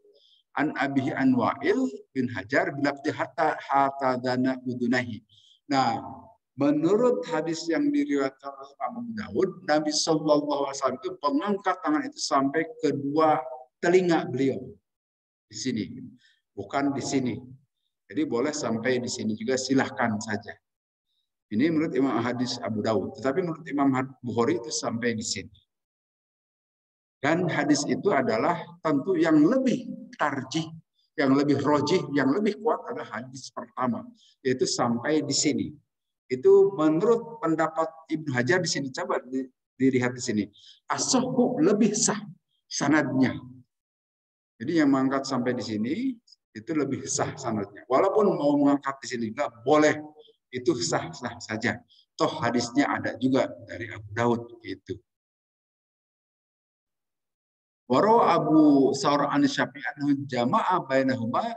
an abihi an Wa'il bin Hajar bilafdi hatta dana udunahi. Nah, menurut hadis yang diriwayatkan oleh Abu Daud, Nabi Shallallahu Alaihi Wasallam itu mengangkat tangan itu sampai kedua telinga beliau di sini, bukan di sini. Jadi boleh sampai di sini juga, silahkan saja. Ini menurut Imam hadis Abu Daud, tetapi menurut Imam Bukhari itu sampai di sini. Dan hadis itu adalah tentu yang lebih tarjih, yang lebih rojih, yang lebih kuat adalah hadis pertama, yaitu sampai di sini. Itu menurut pendapat Ibnu Hajar di sini. Coba dilihat di sini. As-sahhu lebih sah sanadnya. Jadi yang mengangkat sampai di sini itu lebih sah sanadnya. Walaupun mau mengangkat di sini enggak boleh, itu sah-sah saja. Toh hadisnya ada juga dari Abu Daud gitu. Waro Abu Saur an-Syafi'i jama'a bainahuma.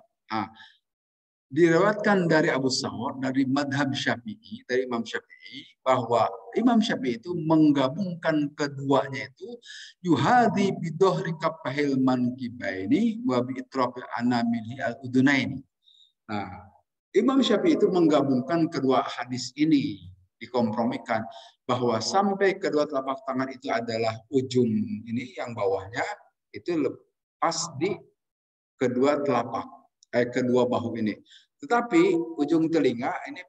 Diriwayatkan dari Abu Saur, dari madhab Syafi'i, dari Imam Syafi'i, bahwa Imam Syafi'i itu menggabungkan keduanya itu yuhadi bidohri kapahil mankibaini wa bi itrafi anamili al-udunaini. Nah, Imam Syafi'i itu menggabungkan kedua hadis ini, dikompromikan bahwa sampai kedua telapak tangan itu adalah ujung ini, yang bawahnya itu lepas di kedua telapak, kedua bahu ini. Tetapi ujung telinga ini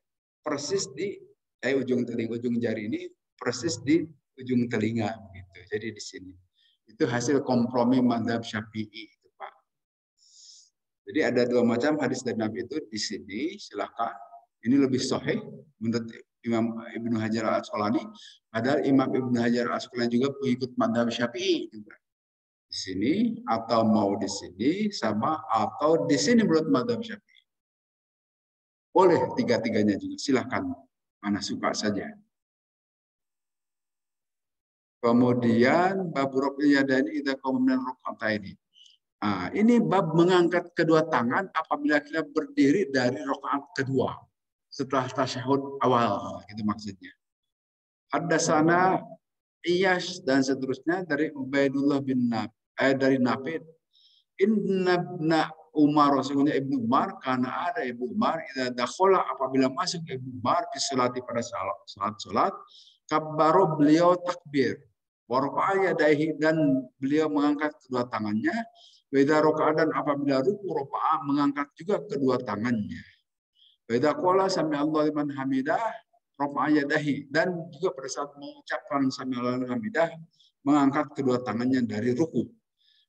persis di ujung telinga, ujung jari ini persis di ujung telinga gitu. Jadi di sini. Itu hasil kompromi mazhab Syafi'i itu, Pak. Jadi ada dua macam hadis dari Nabi itu di sini, silakan. Ini lebih sahih menurut Imam Ibnu Hajar Al-Asqalani. Padahal Imam Ibnu Hajar Al-Asqalani juga pengikut mazhab Syafi'i juga. Di sini atau mau di sini sama atau di sini menurut mazhab Syafi'i. Boleh tiga-tiganya juga, silahkan mana suka saja. Kemudian bab rukul yadaini idza qama min rak'ataini. Nah, ini bab mengangkat kedua tangan apabila kita berdiri dari rakaat kedua setelah tasyahud awal, itu maksudnya. Haddatsana Iyash dan seterusnya dari Ubaidullah bin dari Nafi. Inna Umar, sesungguhnya Ibnu Umar, karena ada Ibnu Umar, idza dakhala, apabila masuk Ibnu Umar di salati pada salat, kabbaro, beliau takbir, wa rafa'a yadayhi, dan beliau mengangkat kedua tangannya, wa idza raka'a, dan apabila ruku rafa'a, mengangkat juga kedua tangannya. Wa idza qala sami Allahu liman hamidah, rafa'a yadayhi, dan juga pada saat mengucapkan sami Allahu liman hamidah, mengangkat kedua tangannya dari ruku.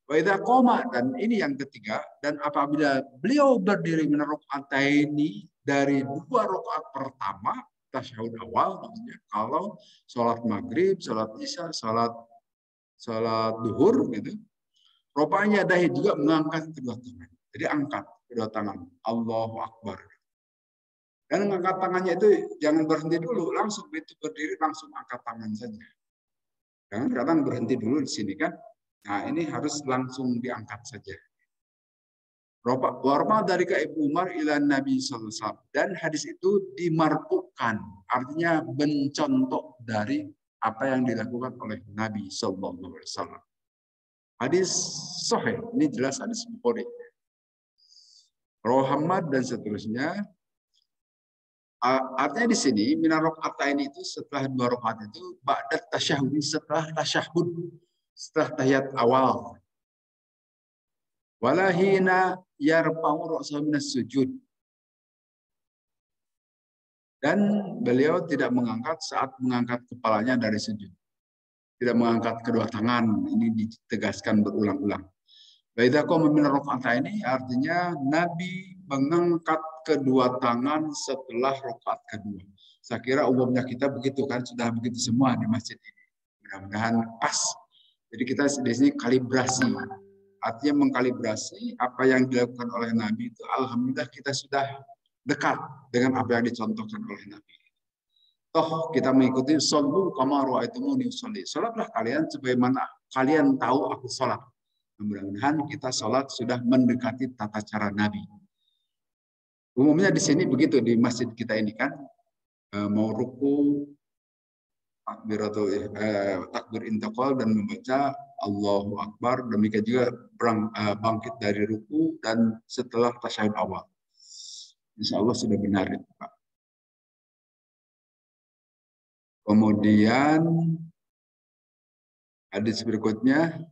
Wa idza qoma, dan ini yang ketiga, dan apabila beliau berdiri min rak'ataini, dari dua rakaat pertama tasyahud awal, maksudnya kalau sholat maghrib, sholat isya, sholat duhur gitu, rupanya dahi juga mengangkat kedua tangan. Jadi angkat kedua tangan, Allahu Akbar. Dan mengangkat tangannya itu jangan berhenti dulu, langsung itu berdiri langsung angkat tangan saja. Jangan kadang berhenti dulu di sini kan. Nah, ini harus langsung diangkat saja. Warma dari ke Ibnu Umar ila Nabi sallallahu alaihi wasallam, dan hadis itu dimarfukan, artinya mencontoh dari apa yang dilakukan oleh Nabi sallallahu alaihi wasallam. Hadis sahih, ini jelas hadis Bukhari. Muhammad dan seterusnya. Artinya di sini minar raka'atain itu setelah dua rakaat itu ba'da tasyahud, setelah tasyahud, setelah tahiyat awal. Walahina yarfa'u ra'sahu minas sujud. Dan beliau tidak mengangkat saat mengangkat kepalanya dari sujud. Tidak mengangkat kedua tangan, ini ditegaskan berulang-ulang. Baidza qama min raka'ataini, artinya Nabi mengangkat kedua tangan setelah rakaat kedua. Saya kira umumnya kita begitu kan, sudah begitu semua di masjid ini. Mudah-mudahan pas. Jadi kita di sini kalibrasi. Artinya mengkalibrasi apa yang dilakukan oleh Nabi itu, alhamdulillah kita sudah dekat dengan apa yang dicontohkan oleh Nabi. Toh kita mengikuti shollu kama ra'aitumuni usolli. Salatlah kalian sebagaimana kalian tahu aku salat. Mudah-mudahan kita salat sudah mendekati tata cara Nabi. Umumnya di sini begitu di masjid kita ini kan, mau ruku takbir intiqal dan membaca Allahu Akbar, demikian juga bangkit dari ruku dan setelah tasyahud awal. Insya Allah sudah benar itu, Pak. Kemudian hadis berikutnya,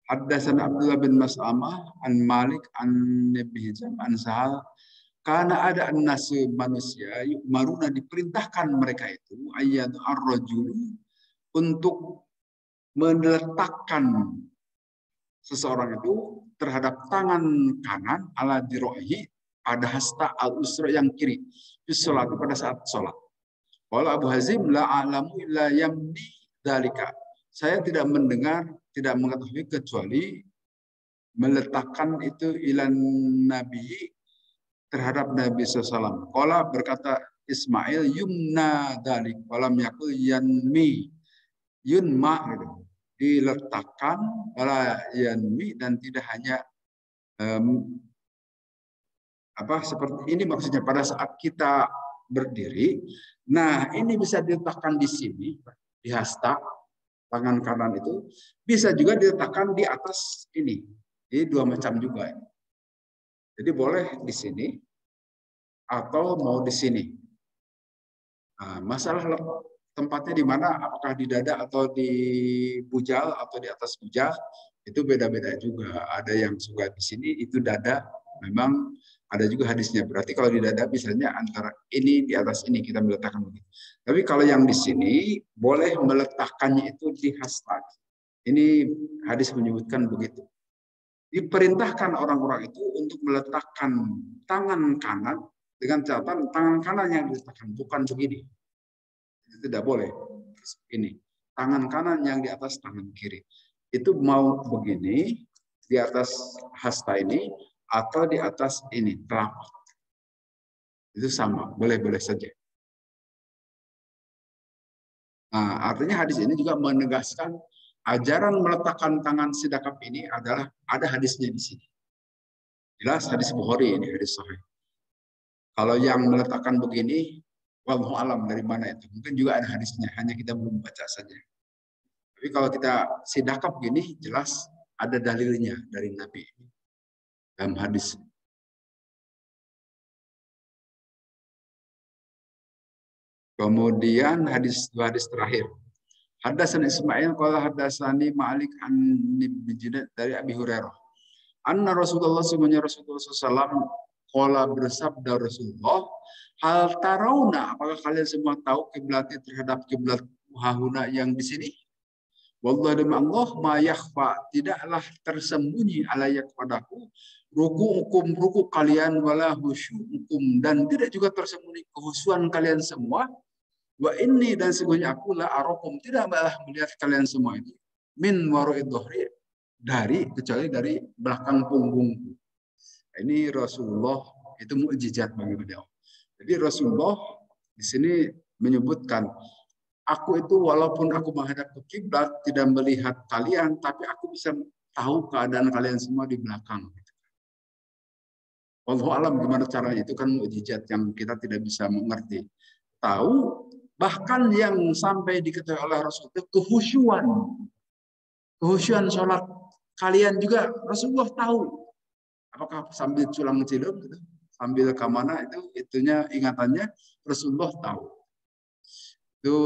Haddatsana Abdullah bin Mas'amah an Malik an Nabi Hizam an Sahal, karena ada nasu manusia maruna diperintahkan mereka itu ayat ar-rajul untuk meletakkan seseorang itu terhadap tangan kanan ala dirohi pada hasta al-usra yang kiri di sholat pada saat sholat. Wala Abu Hazim la a'lamu illa yamdi dalika. Saya tidak mendengar, tidak mengetahui kecuali meletakkan itu ilan Nabi terhadap Nabi SAW. Qala berkata Ismail yumna dalik walam yakul yanmi yunma gitu. Diletakkan wala yanmi dan tidak hanya seperti ini maksudnya pada saat kita berdiri. Nah, ini bisa diletakkan di sini di hasta tangan kanan itu, bisa juga diletakkan di atas ini. Jadi dua macam juga. Jadi boleh di sini atau mau di sini. Nah, masalah tempatnya di mana, apakah di dada atau di bujal atau di atas bujal, itu beda-beda juga. Ada yang suka di sini, itu dada, memang ada juga hadisnya. Berarti kalau di dada misalnya antara ini di atas ini kita meletakkan begitu. Tapi kalau yang di sini boleh meletakkannya itu di hasta. Ini hadis menyebutkan begitu. Diperintahkan orang-orang itu untuk meletakkan tangan kanan dengan catatan tangan kanan yang diletakkan, bukan begini. Itu tidak boleh. Ini tangan kanan yang di atas tangan kiri. Itu mau begini di atas hasta ini atau di atas ini telapak. Itu sama, boleh-boleh saja. Nah, artinya hadis ini juga menegaskan ajaran meletakkan tangan sidakap ini adalah ada hadisnya di sini. Jelas hadis Bukhari ini, hadis sahih. Kalau yang meletakkan begini, wallahu alam dari mana itu. Mungkin juga ada hadisnya, hanya kita belum baca saja. Tapi kalau kita sidakap gini, jelas ada dalilnya dari Nabi dalam hadis. Kemudian dua hadis terakhir. Haddatsana Ismail qala haddatsani Malik an Ibn dari Abi Hurairah. Anna Rasulullah semuanya Rasulullah SAW qala bersabda Rasulullah, hal tarauna, apakah kalian semua tahu kiblatnya terhadap kiblat hahuna yang di sini? Wallah demi Allah ma yakhfa, tidaklah tersembunyi alayak padaku ruku kalian wala husyukum, dan tidak juga tersembunyi kehusuan kalian semua. Wa inni, dan sesungguhnya aku la arakum, tidak malah melihat kalian semua itu min waro'id dhuhri, kecuali dari belakang punggungku. Ini Rasulullah itu mukjizat bagi beliau. Jadi Rasulullah di sini menyebutkan, aku itu walaupun aku menghadap ke kiblat tidak melihat kalian, tapi aku bisa tahu keadaan kalian semua di belakang. Wallahu alam gimana caranya, itu kan mukjizat yang kita tidak bisa mengerti. Tahu, bahkan yang sampai diketahui oleh Rasulullah kehusyuan sholat kalian juga Rasulullah tahu. Apakah sambil culang cilum gitu, sambil ke mana itu itunya ingatannya Rasulullah tahu. Itu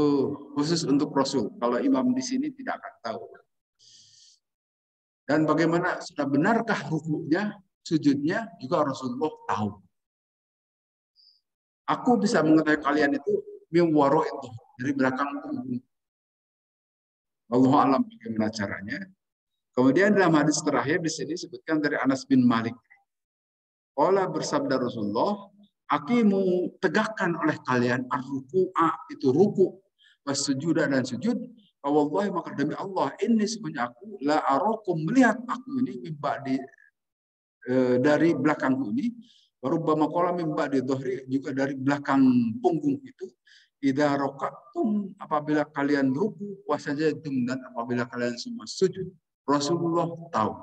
khusus untuk Rasul. Kalau imam di sini tidak akan tahu. Dan bagaimana sudah benarkah rukuknya, sujudnya juga Rasulullah tahu. Aku bisa mengetahui kalian itu miwaro itu dari belakang punggung. Allah alam bagaimana caranya. Kemudian dalam hadis terakhir di sini disebutkan dari Anas bin Malik. Qala bersabda Rasulullah, aqimu, tegakkan oleh kalian ar-ruku'a, itu ruku, was sujuda dan sujud. Wallahi, maka demi Allah, ini sebenarnya aku la arakum, melihat aku ini dari belakangku ini, warubbama qala mimba di dhuhri, juga dari belakang punggung itu. Idza rakatum, apabila kalian ruku, wasajadtum, dan apabila kalian semua sujud. Rasulullah tahu.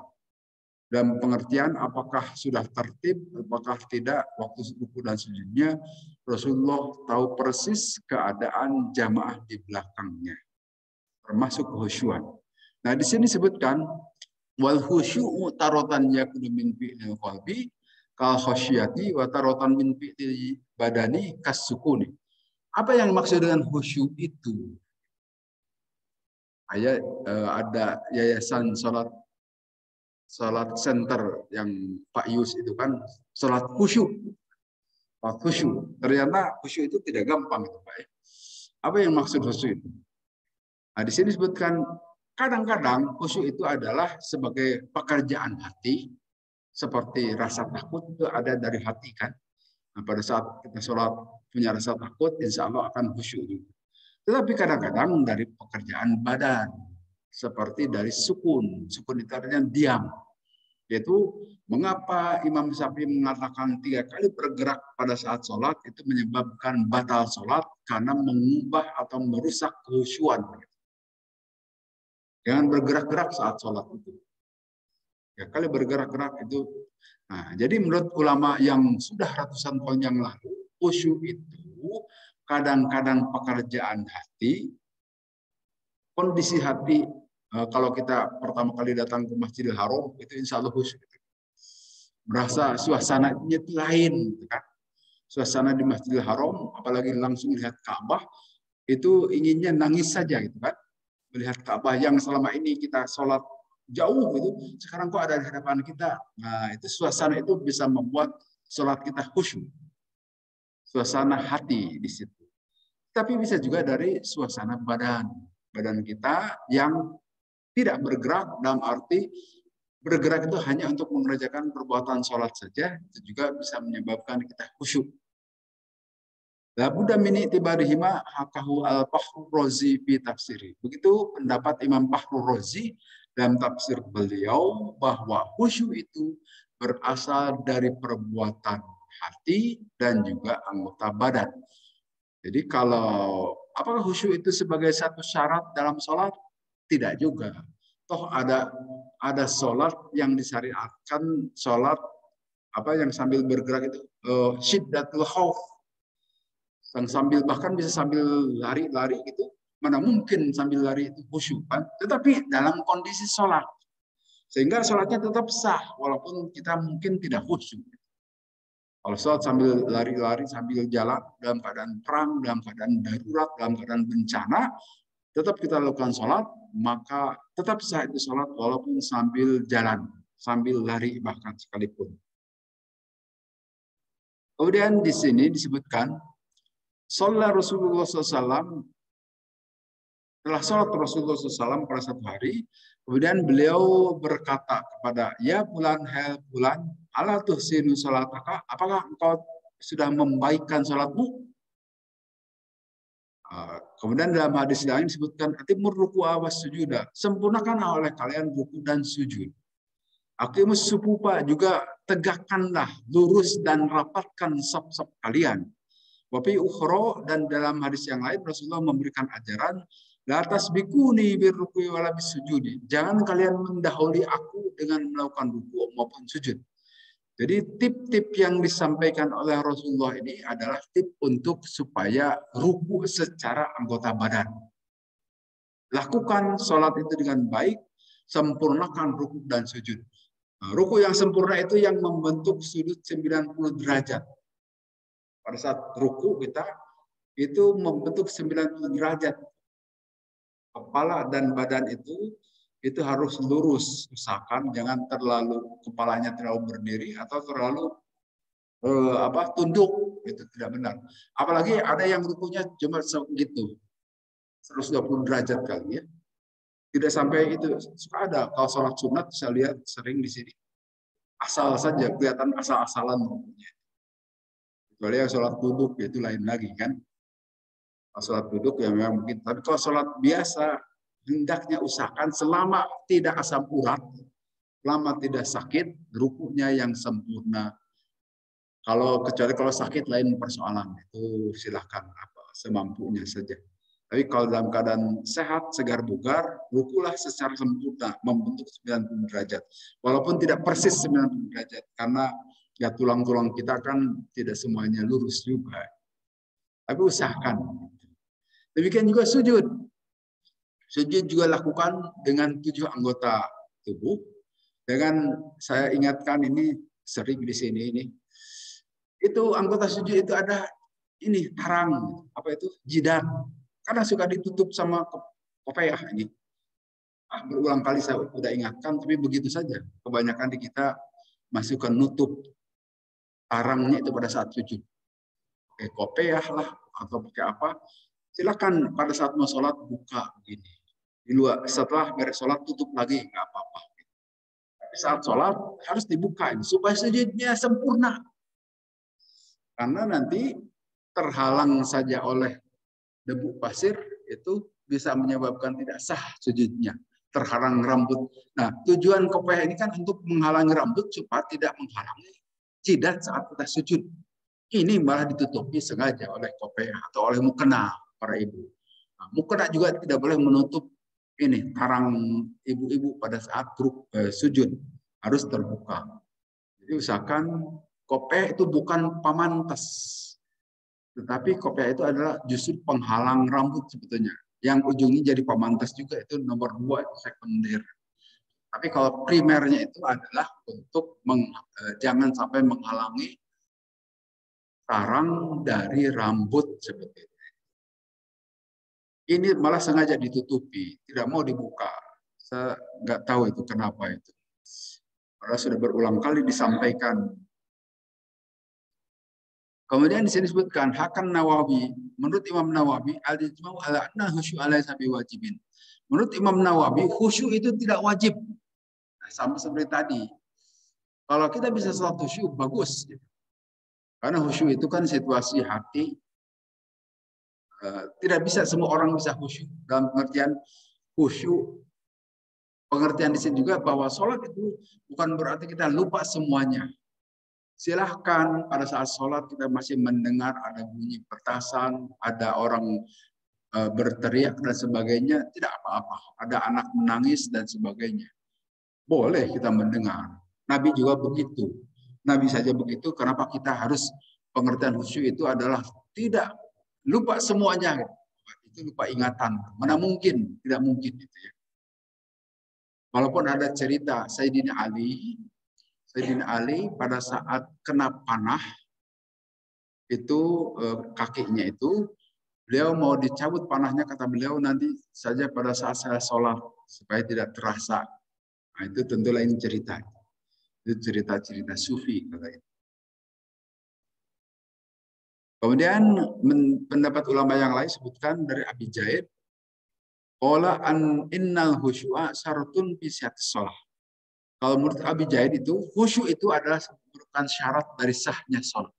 Dalam pengertian apakah sudah tertib, apakah tidak waktu ruku dan sujudnya, Rasulullah tahu persis keadaan jamaah di belakangnya. termasuk khusyuan. Nah, di sini sebutkan wal khusyu'u tarotan yakunu min fi'lil qalbi kal khasyati wa tarotan min fi'lil badani kasukuni. Apa yang maksud dengan khusyuk itu? Ada yayasan salat center yang Pak Yus itu kan salat khusyuk. Khusyuk. Ternyata khusyuk itu tidak gampang itu, Pak. Apa yang maksud khusyuk itu? Nah, di sini disebutkan kadang-kadang khusyuk itu adalah sebagai pekerjaan hati, seperti rasa takut itu ada dari hati kan. Nah, pada saat kita sholat punya rasa takut, insya Allah akan khusyuk juga. Tetapi kadang-kadang dari pekerjaan badan, seperti dari sukun. Sukun itu artinya diam. Yaitu mengapa Imam Syafi'i mengatakan 3 kali bergerak pada saat sholat itu menyebabkan batal sholat karena mengubah atau merusak khusyuan. Jangan bergerak-gerak saat sholat itu. 3 kali bergerak-gerak itu. Nah, jadi menurut ulama yang sudah ratusan tahun yang lalu, khusyuk itu kadang-kadang pekerjaan hati, kondisi hati. Kalau kita pertama kali datang ke Masjidil Haram, itu insya Allah khusyuk. Merasa suasananya itu lain. Kan? Suasana di Masjidil Haram, apalagi langsung lihat Ka'bah, itu inginnya nangis saja gitu kan. Melihat Ka'bah yang selama ini kita sholat jauh gitu, sekarang kok ada di hadapan kita. Nah, itu suasana itu bisa membuat sholat kita khusyuk. Suasana hati di situ. Tapi bisa juga dari suasana badan. Badan kita yang tidak bergerak dalam arti bergerak itu hanya untuk mengerjakan perbuatan sholat saja, itu juga bisa menyebabkan kita khusyuk. La budda min i'tibarihima hakahu al-Fakhrur Razi fi tafsiri. Begitu pendapat Imam Fakhrur Razi dalam tafsir beliau bahwa khusyuk itu berasal dari perbuatan hati dan juga anggota badan. Jadi kalau apakah khusyuk itu sebagai satu syarat dalam sholat? Tidak juga. Toh ada sholat yang disyariatkan, sholat apa yang sambil bergerak itu syiddatul khauf. Dan sambil bahkan bisa sambil lari-lari gitu, mana mungkin sambil lari itu khusyuk kan? Tetapi dalam kondisi sholat, sehingga sholatnya tetap sah walaupun kita mungkin tidak khusyuk. Kalau sholat sambil lari-lari, sambil jalan dalam keadaan perang, dalam keadaan darurat, dalam keadaan bencana, tetap kita lakukan sholat, maka tetap sah itu sholat walaupun sambil jalan, sambil lari bahkan sekalipun. Kemudian di sini disebutkan sholat Rasulullah SAW, setelah sholat Rasulullah SAW pada satu hari, kemudian beliau berkata kepada, ya fulan, hal fulan, ala tuhsinu sholataka, apakah engkau sudah membaikkan sholatmu? Kemudian dalam hadis lain disebutkan, atimur ruku awas sujuda, sempurnakan oleh kalian ruku dan sujud. Aqimus sufufa, juga tegakkanlah, lurus dan rapatkan saf-saf kalian. Wafi ukhro, dan dalam hadis yang lain Rasulullah memberikan ajaran la tasbikuni birruku'i wala bisujudi. Jangan kalian mendahului aku dengan melakukan ruku maupun sujud. Jadi tip-tip yang disampaikan oleh Rasulullah ini adalah tip untuk supaya ruku secara anggota badan. Lakukan sholat itu dengan baik, sempurnakan ruku dan sujud. Nah, ruku yang sempurna itu yang membentuk sudut 90 derajat. Pada saat ruku kita itu membentuk 90 derajat. Kepala dan badan itu harus lurus. Usahakan jangan terlalu kepalanya terlalu berdiri atau terlalu tunduk, itu tidak benar. Apalagi ada yang rukunya cuma segitu, 120 derajat kali ya. Tidak sampai itu. Suka ada kalau sholat sunat saya lihat sering di sini. Asal saja kelihatan asal-asalan rukunya. Kecuali yang sholat duduk itu lain lagi kan. Kalau sholat duduk ya memang mungkin. Tapi kalau sholat biasa hendaknya usahakan selama tidak asam urat, selama tidak sakit, rukunya yang sempurna. Kecuali kalau sakit lain persoalan, itu silahkan semampunya saja. Tapi kalau dalam keadaan sehat, segar bugar, rukulah secara sempurna membentuk 90 derajat. Walaupun tidak persis 90 derajat, karena ya tulang-tulang kita kan tidak semuanya lurus juga. Tapi usahakan. Demikian juga sujud. Sujud juga lakukan dengan 7 anggota tubuh. Dengan saya ingatkan ini sering di sini ini. Itu anggota sujud itu ada ini tarang, apa itu? Jidat. Karena suka ditutup sama kopiah ini. Berulang kali saya sudah ingatkan, tapi begitu saja. Kebanyakan di kita masukkan nutup tarangnya itu pada saat sujud. Pakai kopiah lah, atau pakai apa. Silakan pada saat mau sholat buka begini. Di luar, setelah beres sholat tutup lagi, nggak apa-apa. Tapi saat sholat harus dibuka supaya sujudnya sempurna. Karena nanti terhalang saja oleh debu pasir itu bisa menyebabkan tidak sah sujudnya. Terhalang rambut. Nah, tujuan kopiah ini kan untuk menghalangi rambut supaya tidak menghalangi jidat saat kita sujud. Ini malah ditutupi sengaja oleh kopiah atau oleh mukena para ibu. Nah, mukena juga tidak boleh menutup ini tarang ibu-ibu pada saat sujud, harus terbuka. Jadi usahakan kopiah itu bukan pamantas, tetapi kopiah itu adalah justru penghalang rambut sebetulnya. Yang ujungnya jadi pamantas juga itu nomor 2, itu sekunder. Tapi kalau primernya itu adalah untuk jangan sampai menghalangi sarang dari rambut seperti itu. Ini malah sengaja ditutupi, tidak mau dibuka. Saya nggak tahu itu kenapa itu. Padahal sudah berulang kali disampaikan. Kemudian di sini disebutkan Hakan Nawawi, menurut Imam Nawawi, al-ijma'u ala anna khusyuk ala sabi wajibin. Menurut Imam Nawawi, khusyuk itu tidak wajib. Nah, sama seperti tadi. Kalau kita bisa sholat khusyuk, bagus. Karena khusyuk itu kan situasi hati. Tidak bisa semua orang bisa khusyuk. Dalam pengertian khusyuk, pengertian di sini juga bahwa sholat itu bukan berarti kita lupa semuanya. Silahkan pada saat sholat kita masih mendengar ada bunyi petasan, ada orang berteriak dan sebagainya, tidak apa-apa. Ada anak menangis dan sebagainya. Boleh kita mendengar. Nabi juga begitu. Nabi saja begitu, kenapa kita harus pengertian khusyuk itu adalah tidak lupa semuanya. Itu lupa ingatan. Mana mungkin? Tidak mungkin. Gitu ya. Walaupun ada cerita Sayyidina Ali pada saat kena panah, itu kakinya itu, beliau mau dicabut panahnya, kata beliau nanti saja pada saat saya sholat, supaya tidak terasa. Nah, itu tentu lain cerita. Itu cerita-cerita sufi. Katanya. Kemudian pendapat ulama yang lain sebutkan dari Abi Jaid, qala an innal khusyu'a syaratun fi sihhatis shalah. Kalau menurut Abi Jaid itu, khusyuk itu adalah merupakan syarat dari sahnya sholat.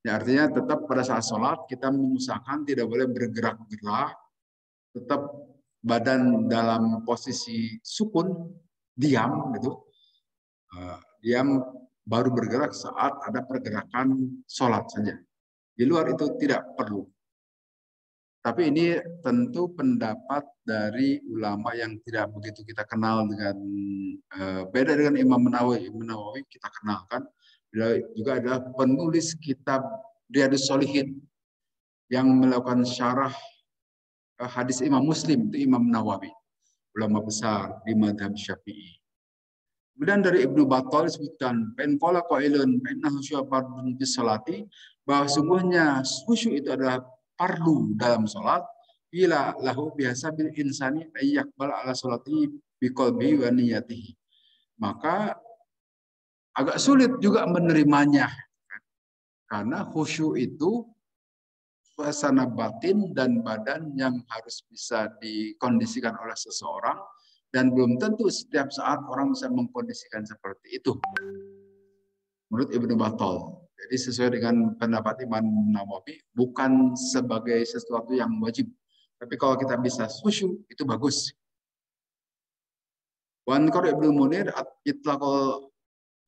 Ya, artinya tetap pada saat sholat kita mengusahakan tidak boleh bergerak-gerak, tetap badan dalam posisi sukun, diam gitu. Diam baru bergerak saat ada pergerakan sholat saja. Di luar itu tidak perlu. Tapi ini tentu pendapat dari ulama yang tidak begitu kita kenal dengan beda dengan Imam Nawawi. Imam Nawawi kita kenalkan, beliau juga adalah penulis kitab Riyadhus Shalihin yang melakukan syarah hadis Imam Muslim, itu Imam Nawawi, ulama besar di mazhab Syafi'i. Kemudian dari Ibnu Battal disebutkan pen qala qailun innahu syafardun bis salati, bahwa sungguhnya khusyuk itu adalah fardu dalam salat, bila lahu biasa bil insani ayyaqbal ala salati biqalbi wa niyatihi. Maka agak sulit juga menerimanya. Karena khusyuk itu suasana batin dan badan yang harus bisa dikondisikan oleh seseorang, dan belum tentu setiap saat orang bisa mengkondisikan seperti itu. Menurut Ibnu Battal. Jadi sesuai dengan pendapat Imam Nawawi, bukan sebagai sesuatu yang wajib. Tapi kalau kita bisa khusyuk, itu bagus. Wan qara Ibnu Munir itlaqal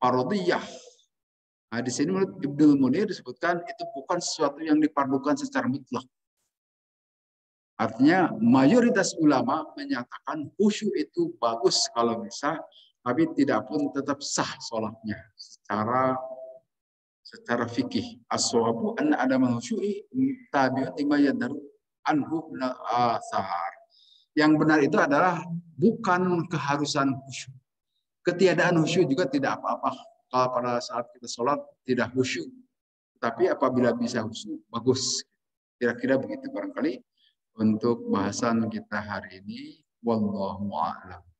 faradhiyah. Nah, di sini menurut Ibnu Munir disebutkan itu bukan sesuatu yang dipardukan secara mutlak. Artinya mayoritas ulama menyatakan khusyuk itu bagus kalau bisa, tapi tidak pun tetap sah sholatnya secara fikih. As-shawabu anna adama khusyu'i tabi'un lima yadharu anhu minal athar. Yang benar itu adalah bukan keharusan khusyuk. Ketiadaan khusyuk juga tidak apa-apa. Kalau pada saat kita sholat tidak khusyuk. Tapi apabila bisa khusyuk, bagus. Kira-kira begitu barangkali untuk bahasan kita hari ini. Wallahu a'lam.